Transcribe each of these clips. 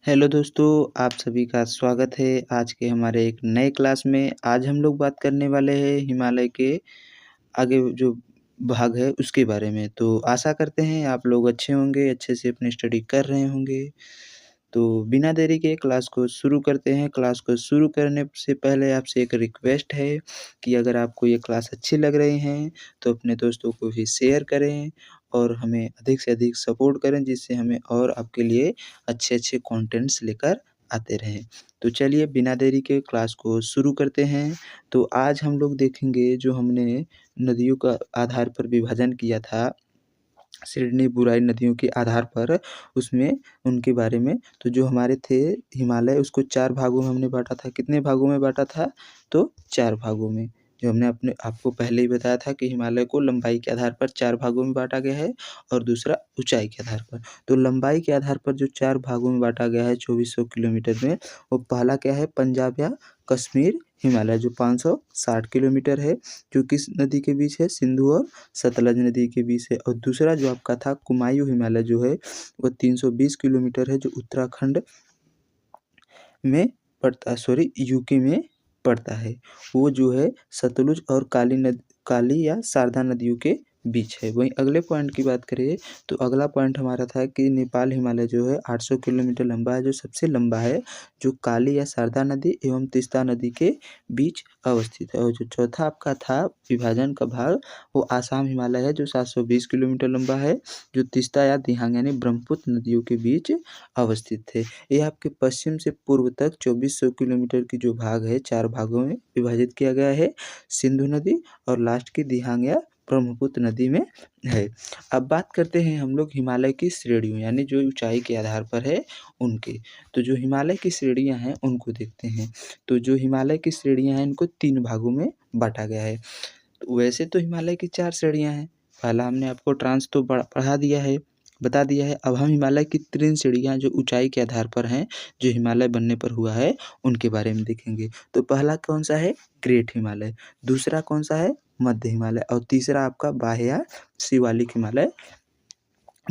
Hello दोस्तों, आप सभी का स्वागत है आज के हमारे एक नए क्लास में। आज हम लोग बात करने वाले हैं हिमालय के आगे जो भाग है उसके बारे में। तो आशा करते हैं आप लोग अच्छे होंगे, अच्छे से अपनी स्टडी कर रहे होंगे। तो बिना देरी के क्लास को शुरू करते हैं। क्लास को शुरू करने से पहले आपसे एक रिक्वेस्ट है कि अगर आपको ये क्लास अच्छी लग रही हैं तो अपने दोस्तों को भी शेयर करें और हमें अधिक से अधिक सपोर्ट करें, जिससे हमें और आपके लिए अच्छे-अच्छे कंटेंट्स लेकर आते रहें। तो चलिए बिना देरी के क्लास को शुरू करते हैं। तो आज हम लोग देखेंगे जो हमने नदियों का आधार पर विभाजन किया था, सिडनी बुराई नदियों के आधार पर, उसमें उनके बारे में। तो जो हमारे थे हिमालय, उसको 4 भागों में हमने बाँटा था। कितने भागों में बाँटा था? तो 4 भागों में। जो हमने अपने आपको पहले ही बताया था कि हिमालय को लंबाई के आधार पर 4 भागों में बाँटा गया है और दूसरा ऊँचाई के आधार पर। तो लंबाई के आधार पर जो 4 भागों में बाँटा गया है 2400 किलोमीटर में, वो पहला क्या है? पंजाब या कश्मीर हिमालय, जो 560 किलोमीटर है, जो किस नदी के बीच है? सिंधु और सतलज नदी के बीच है। और दूसरा जो आपका था कुमायूं हिमालय जो है, वो 320 किलोमीटर है, जो उत्तराखंड में पड़ता है, सॉरी यूके में पड़ता है। वो जो है सतलुज और काली या शारदा नदियों के बीच है। वहीं अगले पॉइंट की बात करें तो अगला पॉइंट हमारा था कि नेपाल हिमालय जो है 800 किलोमीटर लंबा है, जो सबसे लंबा है, जो काली या शारदा नदी एवं तीस्ता नदी के बीच अवस्थित है। और जो चौथा आपका था विभाजन का भाग, वो आसाम हिमालय है, जो 720 किलोमीटर लंबा है, जो तीस्ता या दिहांग यानी ब्रह्मपुत्र नदियों के बीच अवस्थित है। ये आपके पश्चिम से पूर्व तक 2400 किलोमीटर की जो भाग है 4 भागों में विभाजित किया गया है। सिंधु नदी और लास्ट की दिहांग या ब्रह्मपुत्र नदी में है। अब बात करते हैं हम लोग हिमालय की श्रेणियों, यानी जो ऊंचाई के आधार पर है उनके। तो जो हिमालय की श्रेणियां हैं उनको देखते हैं। तो जो हिमालय की श्रेणियां हैं इनको 3 भागों में बांटा गया है। तो वैसे तो हिमालय की 4 श्रेणियां हैं। पहला हमने आपको ट्रांस तो पढ़ा दिया है, बता दिया है। अब हम हिमालय की 3 श्रेणियां जो ऊंचाई के आधार पर हैं, जो हिमालय बनने पर हुआ है, उनके बारे में देखेंगे। तो पहला कौन सा है? ग्रेट हिमालय। दूसरा कौन सा है? मध्य हिमालय। और तीसरा आपका बाह्य या शिवालिक हिमालय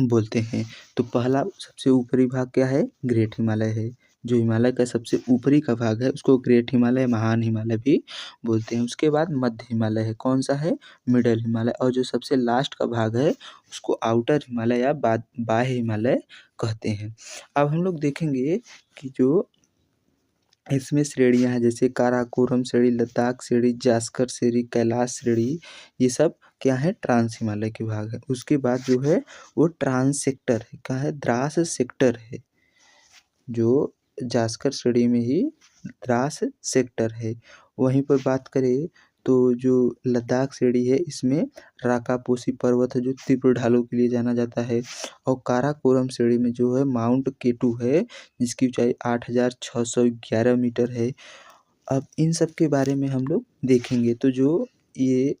बोलते हैं। तो पहला सबसे ऊपरी भाग क्या है? ग्रेट हिमालय है। जो हिमालय का सबसे ऊपरी का भाग है उसको ग्रेट हिमालय, महान हिमालय भी बोलते हैं। उसके बाद मध्य हिमालय है। कौन सा है? मिडल हिमालय। और जो सबसे लास्ट का भाग है उसको आउटर हिमालय या बाह्य हिमालय कहते हैं। अब हम लोग देखेंगे कि जो इसमें श्रेणियाँ हैं, जैसे काराकोरम श्रेणी, लद्दाख श्रेणी, जास्कर श्रेणी, कैलाश श्रेणी, ये सब क्या है? ट्रांस हिमालय के भाग है। उसके बाद जो है वो ट्रांस सेक्टर है। क्या है? द्रास सेक्टर है। जो जास्कर श्रेणी में ही द्रास सेक्टर है। वहीं पर बात करें तो जो लद्दाख श्रेणी है इसमें राकापोसी पर्वत है, जो तीव्र ढालों के लिए जाना जाता है। और काराकोरम श्रेणी में जो है माउंट केटू है, जिसकी ऊंचाई 8611 मीटर है। अब इन सब के बारे में हम लोग देखेंगे। तो जो ये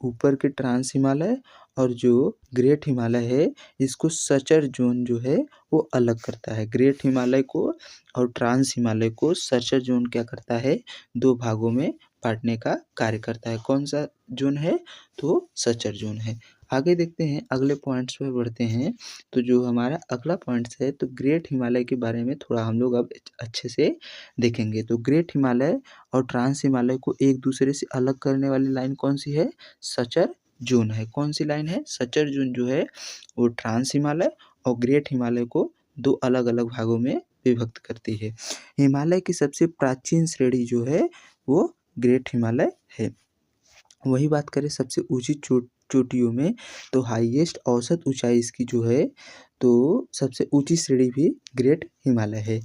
ऊपर के ट्रांस हिमालय और जो ग्रेट हिमालय है, इसको सचर जोन जो है वो अलग करता है। ग्रेट हिमालय को और ट्रांस हिमालय को सचर जोन क्या करता है? 2 भागों में बांटने का कार्य करता है। कौन सा जोन है? तो सचर जोन है। आगे देखते हैं, अगले पॉइंट्स पर बढ़ते हैं। तो जो हमारा अगला पॉइंट्स है, तो ग्रेट हिमालय के बारे में थोड़ा हम लोग अब अच्छे से देखेंगे। तो ग्रेट हिमालय और ट्रांस हिमालय को एक दूसरे से अलग करने वाली लाइन कौन सी है? सचर जोन है। कौन सी लाइन है? सचर जोन जो है वो ट्रांस हिमालय और ग्रेट हिमालय को 2 अलग-अलग भागों में विभक्त करती है। हिमालय की सबसे प्राचीन श्रेणी जो है वो ग्रेट हिमालय है। वही बात करें सबसे ऊंची चोटियों में, तो हाईएस्ट औसत ऊंचाई इसकी जो है, तो सबसे ऊंची श्रेणी भी ग्रेट हिमालय है।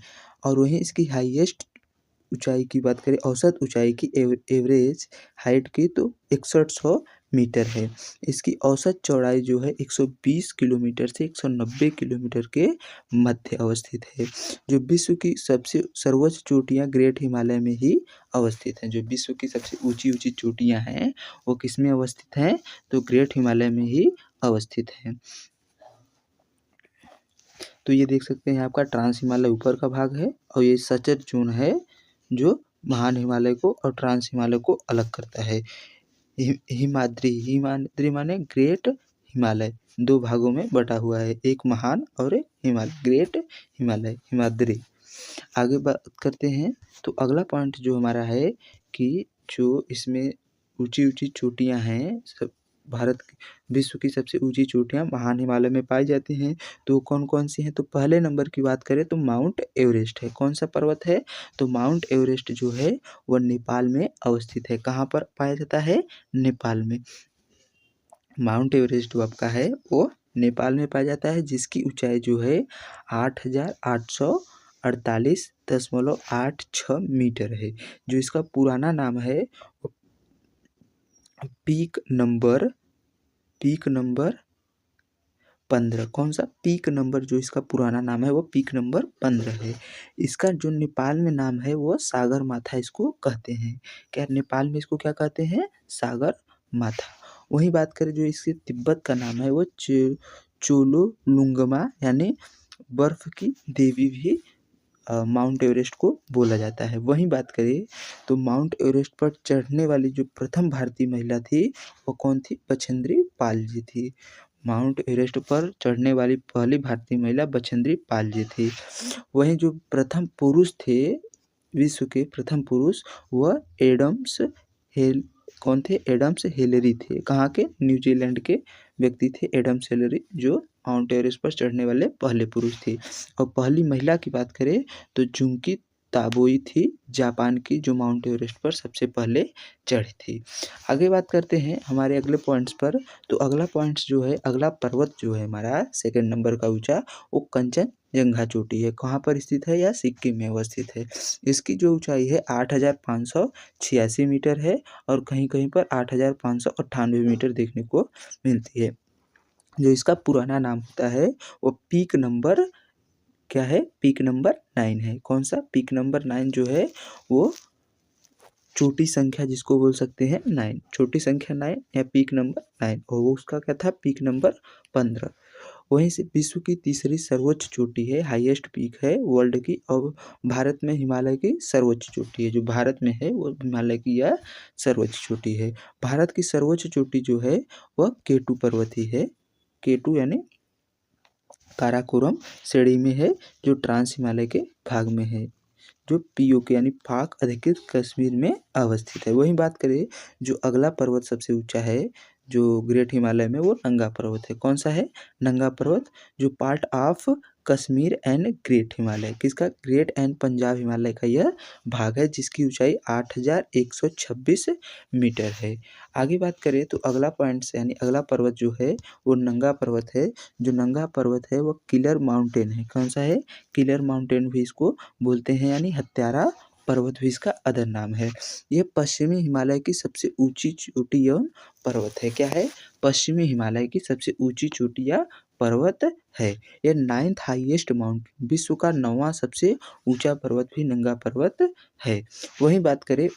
और वहीं इसकी हाईएस्ट ऊंचाई की बात करें, औसत ऊंचाई की एवरेज हाइट की, तो 6100 मीटर है। इसकी औसत चौड़ाई जो है 120 किलोमीटर से 190 किलोमीटर के मध्य अवस्थित है। जो विश्व की सबसे सर्वोच्च चोटियां ग्रेट हिमालय में ही अवस्थित हैं। जो विश्व की सबसे ऊंची ऊंची चोटियां हैं वो किस में अवस्थित हैं? तो ग्रेट हिमालय में ही अवस्थित हैं। तो ये देख सकते हैं आपका ट्रांस हिमालय ऊपर का भाग है और ये सचर जोन है जो महान हिमालय को और ट्रांस हिमालय को अलग करता है। हिमाद्री माने ग्रेट हिमालय 2 भागों में बटा हुआ है, एक महान और एक हिमालय, ग्रेट हिमालय, हिमाद्री। आगे बात करते हैं तो अगला पॉइंट जो हमारा है कि जो इसमें ऊँची-ऊँची चोटियाँ हैं सब भारत विश्व की सबसे ऊँची चोटियाँ महान हिमालय में पाई जाती हैं। तो कौन-कौन सी हैं? तो पहले नंबर की बात करें तो माउंट एवरेस्ट है। कौन-सा पर्वत है? तो माउंट एवरेस्ट जो है वह नेपाल में अवस्थित है। कहाँ पर पाया जाता है? नेपाल में। माउंट एवरेस्ट जो आपका है वो नेपाल में पाया जाता है, जिसकी ऊंचाई जो है 8,848.86 मीटर है। जो इसका पुराना नाम है वो पीक नंबर 15। कौन सा? पीक नंबर जो इसका पुराना नाम है वो पीक नंबर 15 है। इसका जो नेपाल में नाम है वो सागर माथा इसको कहते हैं। क्या नेपाल में इसको क्या कहते हैं? सागर माथा। वहीं बात करें जो इसके तिब्बत का नाम है वो चोलोलुंगमा यानी बर्फ की देवी भी माउंट एवरेस्ट को बोला जाता है। वहीं बात करें तो माउंट एवरेस्ट पर चढ़ने वाली जो प्रथम भारतीय महिला थी वो कौन थी? बछेंद्री पाल जी थी। माउंट एवरेस्ट पर चढ़ने वाली पहली भारतीय महिला बछेंद्री पाल जी थी। वहीं जो प्रथम पुरुष थे, विश्व के प्रथम पुरुष वह कौन थे? एडम्स हिलरी थे। कहाँ के? न्यूजीलैंड के व्यक्ति थे एडम्स हिलरी, जो माउंट एवरेस्ट पर चढ़ने वाले पहले पुरुष थे। और पहली महिला की बात करें तो जुंकी ताबोई थी, जापान की, जो माउंट एवरेस्ट पर सबसे पहले चढ़ी थी। आगे बात करते हैं हमारे अगले पॉइंट्स पर। तो अगला पॉइंट्स जो है, अगला पर्वत जो है हमारा सेकंड नंबर का ऊंचा, वो कंचनजंगा चोटी है। कहाँ पर स्थित है? या सिक्किम में अवस्थित है। इसकी जो ऊंचाई है 8,586 मीटर है और कहीं-कहीं पर 8,598 मीटर देखने को मिलती है। जो इसका पुराना नाम होता है वो पीक नंबर क्या है? पीक नंबर 9 है। कौन सा? पीक नंबर 9 जो है वो चोटी संख्या जिसको बोल सकते हैं 9, छोटी संख्या 9 या पीक नंबर 9, और वो उसका क्या था? Peak number 15। वहीं से विश्व की तीसरी सर्वोच्च चोटी है, हाईएस्ट पीक है वर्ल्ड की, और भारत में हिमालय की सर्वोच्च चोटी है। जो भारत में है वो हिमालय की यह सर्वोच्च चोटी है। भारत की सर्वोच्च चोटी जो है वह केटू पर्वत ही है। केटू यानी काराकोरम श्रेणी में है, जो ट्रांस हिमालय के भाग में है, जो पीओके यानी पाक अधिकृत कश्मीर में अवस्थित है। वहीं बात करें जो अगला पर्वत सबसे ऊंचा है जो ग्रेट हिमालय में, वो नंगा पर्वत है। कौन सा है? नंगा पर्वत, जो part of Kashmir and great Himalaya, किसका? ग्रेट एंड पंजाब हिमालय का यह भाग है, जिसकी ऊंचाई 8,126 मीटर है। आगे बात करें तो अगला पॉइंट यानी अगला पर्वत जो है वो नंगा पर्वत है। जो नंगा पर्वत है वो किलर माउंटेन है। कौन सा है? किलर माउंटेन भी इसको बोलते हैं, यानी हत्यारा पर्वत भी इसका अदर नाम है। यह पश्चिमी हिमालय की सबसे ऊंची चोटी एवं पर्वत है। क्या है? पश्चिमी हिमालय की सबसे ऊंची चोटी या पर्वत है। यह 9th हाईएस्ट माउंटेन, विश्व का 9वां सबसे ऊंचा पर्वत भी नंगा पर्वत है। वहीं बात करें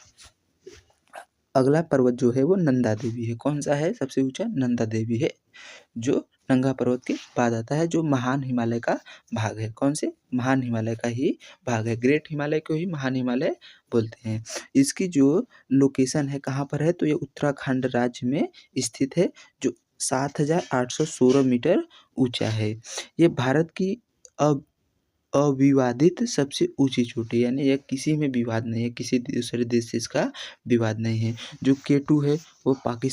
अगला पर्वत जो है वो नंदा देवी है। कौन सा है? सबसे ऊंचा नंदा देवी है, जो नंगा पर्वत के बाद आता है, जो महान हिमालय का भाग है। कौन से? महान हिमालय का ही भाग है। ग्रेट हिमालय को ही महान हिमालय बोलते हैं। इसकी जो लोकेशन है कहाँ पर है? तो ये उत्तराखंड राज्य में स्थित है, जो 7,816 मीटर ऊंचा है। ये भारत की अब अविवादित सबसे ऊंची चोटी, यानी यह किसी में विवाद नहीं है, किसी दूसरे देश से इसका विवाद नहीं है। जो केटू है वो पाक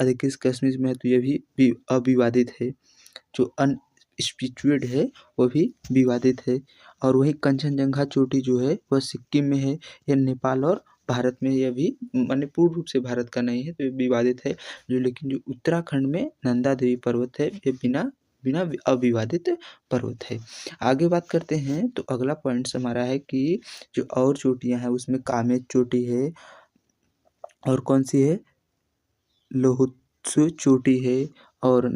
अधिकृत कश्मीर में है, तो यह भी अविवादित है। जो अनडिस्प्यूटेड है वो भी विवादित है। और वही कंचनजंगा चोटी जो है वह सिक्किम में है। यह नेपाल और भारत में, यह भी माने पूर्ण रूप से भारत का नहीं है, तो ये विवादित है। लेकिन जो उत्तराखंड में नंदा देवी पर्वत है ये बिना बिना अविवादित पर्वत है। आगे बात करते हैं तो अगला पॉइंट्स हमारा है कि जो और चोटियां हैं उसमें कामेत चोटी है, और कौन सी है? लोहुत्सु चोटी है, और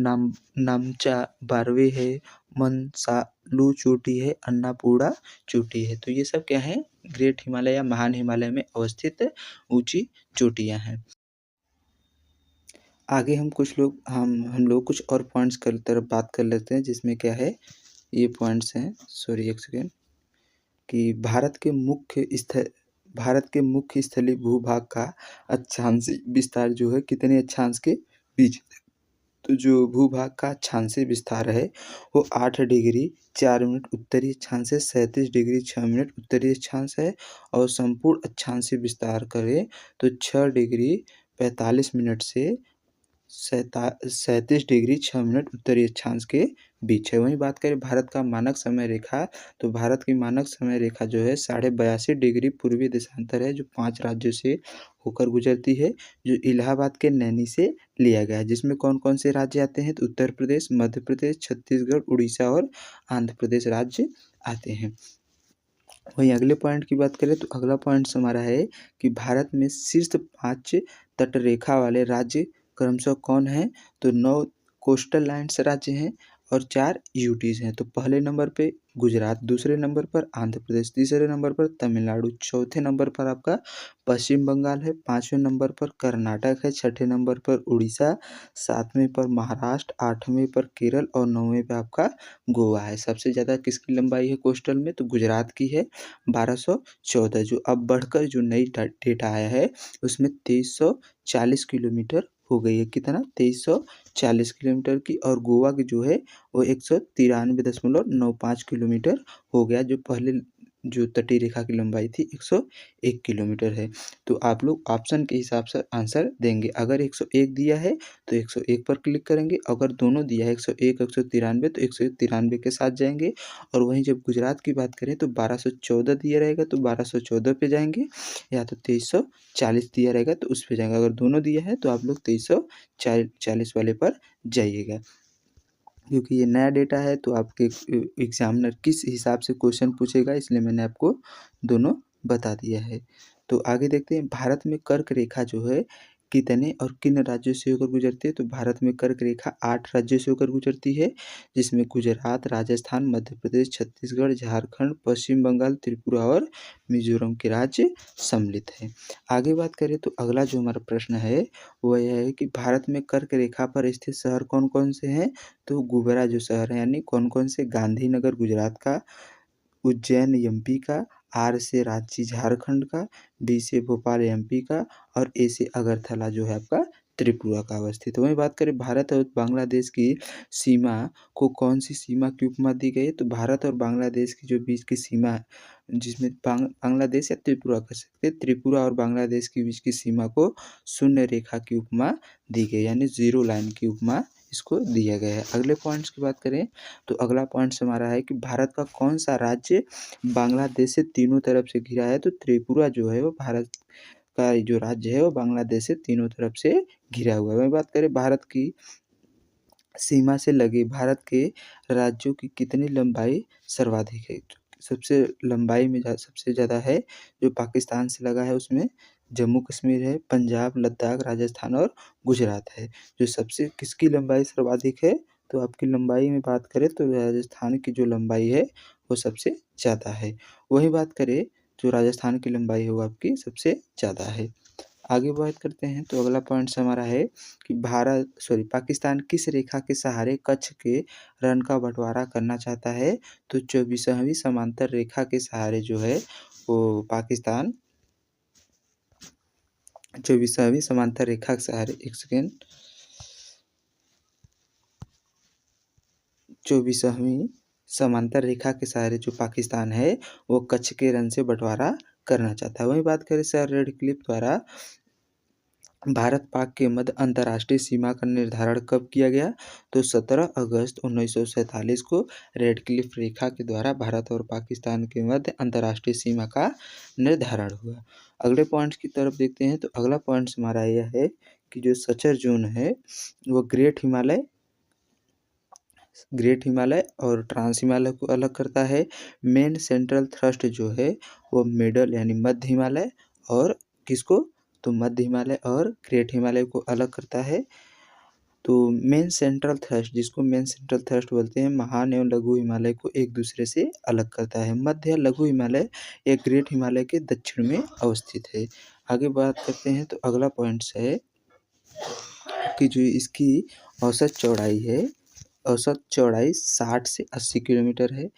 नामचा बारवे है, मनसालू चोटी है, अन्नापूर्णा चोटी है। तो ये सब क्या है? ग्रेट हिमालय या महान हिमालय में अवस्थित ऊंची चोटियां हैं। आगे हम लोग कुछ और पॉइंट्स की तरफ बात कर लेते हैं, जिसमें क्या है, ये पॉइंट्स हैं, सॉरी एक सेकेंड, कि भारत के मुख्य स्थलीय भूभाग का अक्षांश विस्तार जो है कितने अक्षांश के बीच तो जो भूभाग का अक्षांशीय विस्तार है वो 8 डिग्री 4 मिनट उत्तरी अक्षांश से 37 डिग्री 6 मिनट उत्तरी अक्षांश है, और संपूर्ण अक्षांशीय विस्तार करें तो 6 डिग्री 45 मिनट से 37 डिग्री 6 मिनट उत्तरी अक्षांश के बीच है। वहीं बात करें भारत का मानक समय रेखा, तो भारत की मानक समय रेखा जो है 82.5 डिग्री पूर्वी देशांतर है, जो 5 राज्यों से होकर गुजरती है, जो इलाहाबाद के नैनी से लिया गया है। जिसमें कौन कौन से राज्य आते हैं, तो उत्तर प्रदेश, मध्य प्रदेश, छत्तीसगढ़, उड़ीसा और आंध्र प्रदेश राज्य आते हैं। वहीं अगले पॉइंट की बात करें तो अगला पॉइंट हमारा है कि भारत में शीर्ष 5 तटरेखा वाले राज्य क्रमशः कौन हैं, तो 9 कोस्टल लाइन्स राज्य हैं और 4 यूटीज हैं। तो पहले नंबर पे गुजरात, दूसरे नंबर पर आंध्र प्रदेश, तीसरे नंबर पर तमिलनाडु, चौथे नंबर पर आपका पश्चिम बंगाल है, पाँचवें नंबर पर कर्नाटक है, छठे नंबर पर उड़ीसा, सातवें पर महाराष्ट्र, आठवें पर केरल और नौवें पे आपका गोवा है। सबसे ज़्यादा किसकी लंबाई है कोस्टल में, तो गुजरात की है 1214, जो अब बढ़कर जो नई डेटा आया है उसमें 2340 किलोमीटर हो गई है। कितना, 2340 किलोमीटर की, और गोवा की जो है वो 193.95 किलोमीटर हो गया, जो पहले जो तटीय रेखा की लंबाई थी 101 किलोमीटर है। तो आप लोग ऑप्शन के हिसाब से आंसर देंगे। अगर 101 दिया है तो 101 पर क्लिक करेंगे, अगर दोनों दिया है 101 193 तो 193 के साथ जाएंगे, और वहीं जब गुजरात की बात करें तो 1214 दिया रहेगा तो 1214 पे जाएंगे, या तो 2340 दिया रहेगा तो उस पे जाएंगे। अगर दोनों दिया है तो आप लोग 2340 वाले पर जाइएगा, क्योंकि ये नया डेटा है तो आपके एग्जामिनर किस हिसाब से क्वेश्चन पूछेगा, इसलिए मैंने आपको दोनों बता दिया है। तो आगे देखते हैं भारत में कर्क रेखा जो है कितने और किन राज्यों से होकर गुजरती है, तो भारत में कर्क रेखा 8 राज्यों से होकर गुजरती है, जिसमें गुजरात, राजस्थान, मध्य प्रदेश, छत्तीसगढ़, झारखंड, पश्चिम बंगाल, त्रिपुरा और मिजोरम के राज्य सम्मिलित हैं। आगे बात करें तो अगला जो हमारा प्रश्न है वह यह है कि भारत में कर्क रेखा पर स्थित शहर कौन कौन से हैं, तो गुबरा जो शहर है, यानी कौन कौन से, गांधीनगर गुजरात का, उज्जैन एमपी का, आर से रांची झारखंड का, बी से भोपाल एमपी का, और ए से अगरतला जो है आपका त्रिपुरा का अवस्थित है। वहीं बात करें भारत और बांग्लादेश की सीमा को कौन सी सीमा की उपमा दी गई है, तो भारत और बांग्लादेश की जो बीच की सीमा है, जिसमें बांग्लादेश या त्रिपुरा कह सकते हैं, त्रिपुरा और बांग्लादेश के बीच की सीमा को शून्य रेखा की उपमा दी गई, यानी जीरो लाइन की उपमा इसको दिया गया है। अगले पॉइंट्स की बात करें तो अगला पॉइंट्स हमारा है कि भारत का कौन सा राज्य बांग्लादेश से तीनों तरफ से घिरा है, तो त्रिपुरा जो है वो भारत का जो राज्य है वो बांग्लादेश से तीनों तरफ से घिरा हुआ है। वहीं बात करें भारत की सीमा से लगे भारत के राज्यों की कितनी लंबाई सर्वाधिक है, सबसे लंबाई में सबसे ज़्यादा है जो पाकिस्तान से लगा है, उसमें जम्मू कश्मीर है, पंजाब, लद्दाख, राजस्थान और गुजरात है। जो सबसे किसकी लंबाई सर्वाधिक है, तो आपकी लंबाई में बात करें तो राजस्थान की जो लंबाई है वो सबसे ज़्यादा है। वही बात करें जो राजस्थान की लंबाई है वो आपकी सबसे ज़्यादा है। आगे बात करते हैं तो अगला पॉइंट्स हमारा है कि पाकिस्तान किस रेखा के सहारे कच्छ के रण का बंटवारा करना चाहता है, तो 24वीं समांतर रेखा के सहारे जो है वो पाकिस्तान 24वीं समांतर रेखा के सहारे 24वीं समांतर रेखा के सहारे जो पाकिस्तान है वो कच्छ के रण से बंटवारा करना चाहता है। वहीं बात करें सर रेडक्लिफ द्वारा भारत पाक के मध्य अंतर्राष्ट्रीय सीमा का निर्धारण कब किया गया, तो 17 अगस्त 1947 को रेडक्लिफ रेखा के द्वारा भारत और पाकिस्तान के मध्य अंतर्राष्ट्रीय सीमा का निर्धारण हुआ। अगले पॉइंट्स की तरफ देखते हैं तो अगला पॉइंट्स हमारा यह है कि जो सचर जोन है वो ग्रेट हिमालय और ट्रांस हिमालय को अलग करता है। मेन सेंट्रल थ्रस्ट जो है वो मिडल यानी मध्य हिमालय और किसको, तो मध्य हिमालय और ग्रेट हिमालय को अलग करता है। तो मेन सेंट्रल थ्रस्ट, जिसको मेन सेंट्रल थ्रस्ट बोलते हैं, महान एवं लघु हिमालय को एक दूसरे से अलग करता है। मध्य या लघु हिमालय एक ग्रेट हिमालय के दक्षिण में अवस्थित है। आगे बात करते हैं तो अगला पॉइंट्स है कि जो इसकी औसत चौड़ाई है, औसत चौड़ाई 60 से 80 किलोमीटर है,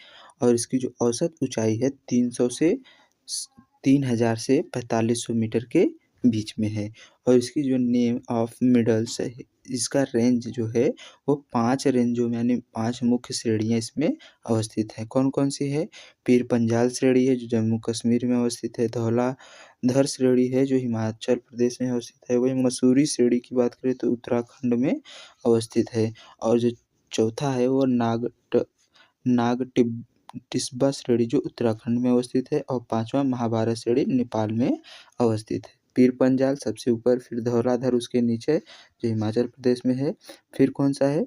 और इसकी जो औसत ऊंचाई है 3000 से 4500 मीटर के बीच में है, और इसकी जो नेम ऑफ मिडल्स है इसका रेंज जो है वो 5 रेंजों में यानी 5 मुख्य श्रेणियाँ इसमें अवस्थित हैं। कौन-कौन सी है? पीर पंजाल श्रेणी है जो जम्मू कश्मीर में अवस्थित है, धौलाधर श्रेणी है जो हिमाचल प्रदेश में अवस्थित है, वहीं मसूरी श्रेणी की बात करें तो उत्तराखंड में अवस्थित है और जो चौथा है वो नागटिब्बा श्रेणी जो उत्तराखंड में अवस्थित है और 5वां महाभारत श्रेणी नेपाल में अवस्थित है। पीर पंजाल सबसे ऊपर, फिर धौलाधर उसके नीचे जो हिमाचल प्रदेश में है, फिर कौन सा है?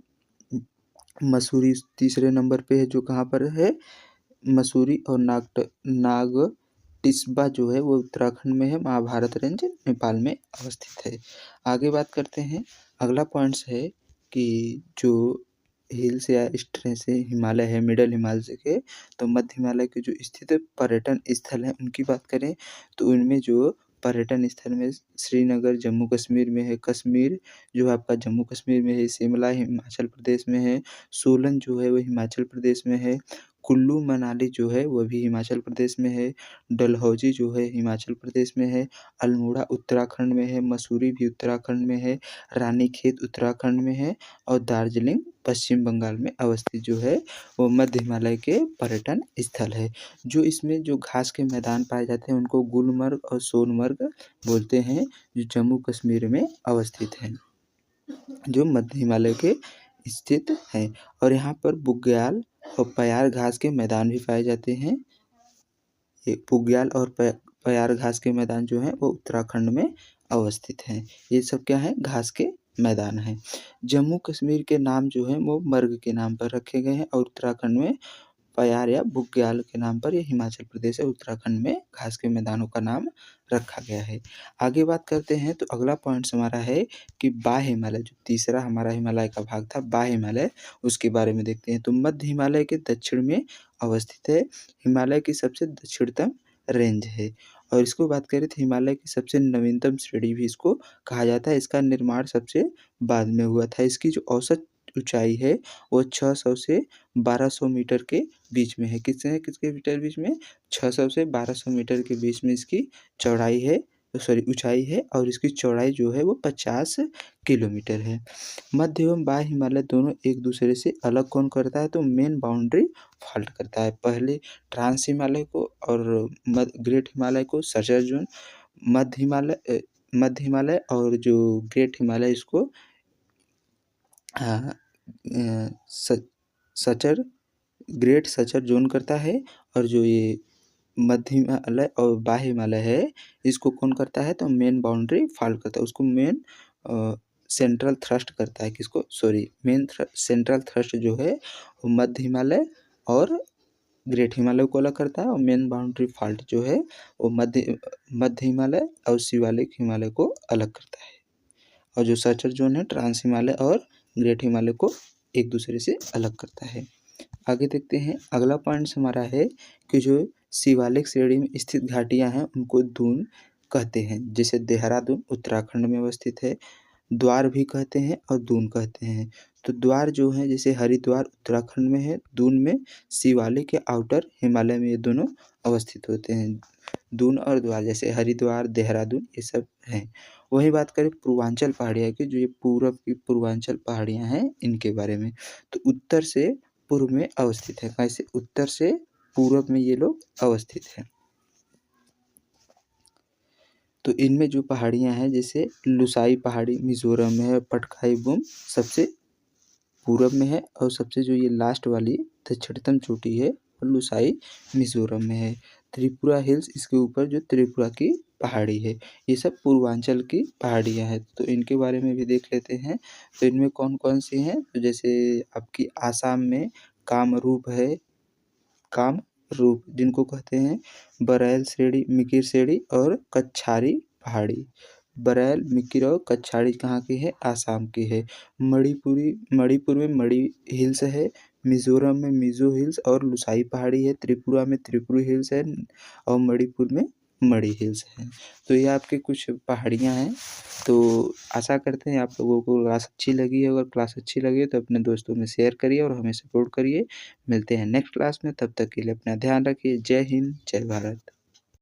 मसूरी तीसरे नंबर पे है जो कहाँ पर है? मसूरी और नागटिब्बा जो है वो उत्तराखंड में है, महाभारत रेंज नेपाल में अवस्थित है। आगे बात करते हैं, अगला पॉइंट्स है कि जो हिल्स या इस तरह से हिमालय है, मिडल हिमालय के, तो मध्य हिमालय के जो स्थित पर्यटन स्थल हैं उनकी बात करें तो उनमें जो पर्यटन स्थल में श्रीनगर जम्मू कश्मीर में है, कश्मीर जो आपका जम्मू कश्मीर में है, शिमला हिमाचल प्रदेश में है, सोलन जो है वो हिमाचल प्रदेश में है, कुल्लू मनाली जो है वो भी हिमाचल प्रदेश में है, डलहौजी जो है हिमाचल प्रदेश में है, अल्मोड़ा उत्तराखंड में है, मसूरी भी उत्तराखंड में है, रानीखेत उत्तराखंड में है और दार्जिलिंग पश्चिम बंगाल में अवस्थित जो है वो मध्य हिमालय के पर्यटन स्थल है। जो इसमें जो घास के मैदान पाए जाते हैं उनको गुलमर्ग और सोनमर्ग बोलते हैं, जो जम्मू कश्मीर में अवस्थित हैं, जो मध्य हिमालय के स्थित हैं और यहाँ पर बुग्याल और प्यार घास के मैदान भी पाए जाते हैं। ये बुग्याल और प्यार घास के मैदान जो हैं वो उत्तराखंड में अवस्थित हैं। ये सब क्या है? घास के मैदान हैं। जम्मू कश्मीर के नाम जो हैं वो मर्ग के नाम पर रखे गए हैं और उत्तराखंड में प्यार या बुग्याल के नाम पर, ये हिमाचल प्रदेश और उत्तराखंड में घास के मैदानों का नाम रखा गया है। आगे बात करते हैं तो अगला पॉइंट्स हमारा है कि बाह्य हिमालय, जो तीसरा हमारा हिमालय का भाग था बाह्य हिमालय, उसके बारे में देखते हैं। तो मध्य हिमालय के दक्षिण में अवस्थित है, हिमालय की सबसे दक्षिणतम रेंज है और इसको बात करें तो हिमालय की सबसे नवीनतम श्रेणी भी इसको कहा जाता है। इसका निर्माण सबसे बाद में हुआ था। इसकी जो औसत ऊंचाई है वो 600 से 1200 मीटर के बीच में है। किसके मीटर बीच में? 600 से 1200 मीटर के बीच में इसकी चौड़ाई है, ऊंचाई है और इसकी चौड़ाई जो है वो 50 किलोमीटर है। मध्य एवं बाह्य हिमालय दोनों एक दूसरे से अलग कौन करता है? तो मेन बाउंड्री फॉल्ट करता है। पहले ट्रांस हिमालय को और ग्रेट हिमालय को सर्चर जोन, मध्य हिमालय और जो ग्रेट हिमालय इसको सचर ग्रेट सचर जोन करता है और जो ये मध्य हिमालय और बाह्य हिमालय है इसको कौन करता है? तो मेन बाउंड्री फॉल्ट करता है, उसको मेन सेंट्रल थ्रस्ट करता है। किसको? सेंट्रल थ्रस्ट जो है वो मध्य हिमालय और ग्रेट हिमालय को अलग करता है और मेन बाउंड्री फॉल्ट जो है वो मध्य हिमालय और शिवालिक हिमालय को अलग करता है और जो सर्चर जोन है ट्रांस हिमालय और ग्रेट हिमालय को एक दूसरे से अलग करता है। आगे देखते हैं, अगला पॉइंट्स हमारा है कि जो शिवालिक श्रेणी में स्थित घाटियां हैं उनको दून कहते हैं। जैसे देहरादून उत्तराखंड में अवस्थित है, द्वार भी कहते हैं और दून कहते हैं। तो द्वार जो है जैसे हरिद्वार उत्तराखंड में है, दून में शिवालिक के आउटर हिमालय में ये दोनों अवस्थित होते हैं। दून और द्वार जैसे हरिद्वार देहरादून ये सब हैं। वही बात करें पूर्वांचल पहाड़ियाँ की, जो ये पूर्व की पूर्वांचल पहाड़ियाँ हैं इनके बारे में, तो उत्तर से पूर्व में अवस्थित है। कैसे? उत्तर से पूर्व में ये लोग अवस्थित हैं। तो इनमें जो पहाड़ियाँ हैं जैसे लुसाई पहाड़ी मिजोरम में है, पटकाई बुम सबसे पूर्व में है और सबसे जो ये लास्ट वाली दक्षिणतम चोटी है वो लुसाई मिजोरम में है। त्रिपुरा हिल्स इसके ऊपर जो त्रिपुरा की पहाड़ी है, ये सब पूर्वांचल की पहाड़ियाँ हैं। तो इनके बारे में भी देख लेते हैं। तो इनमें कौन कौन सी हैं? तो जैसे आपकी आसाम में कामरूप है, कामरूप जिनको कहते हैं, बरैल श्रेणी, मिकिर श्रेणी और कच्छारी पहाड़ी। बरैल, मिकिर और कच्छारी कहाँ की है? आसाम की है। मणिपुर में मणि हिल्स है, मिजोरम में मिजो हिल्स और लुसाई पहाड़ी है, त्रिपुरा में त्रिपुरी हिल्स है और मणिपुर में मणि हिल्स है। तो ये आपके कुछ पहाड़ियाँ हैं। तो आशा करते हैं आप लोगों को क्लास अच्छी लगी है। अगर क्लास अच्छी लगी तो अपने दोस्तों में शेयर करिए और हमें सपोर्ट करिए। मिलते हैं नेक्स्ट क्लास में, तब तक के लिए अपना ध्यान रखिए। जय हिंद, जय भारत।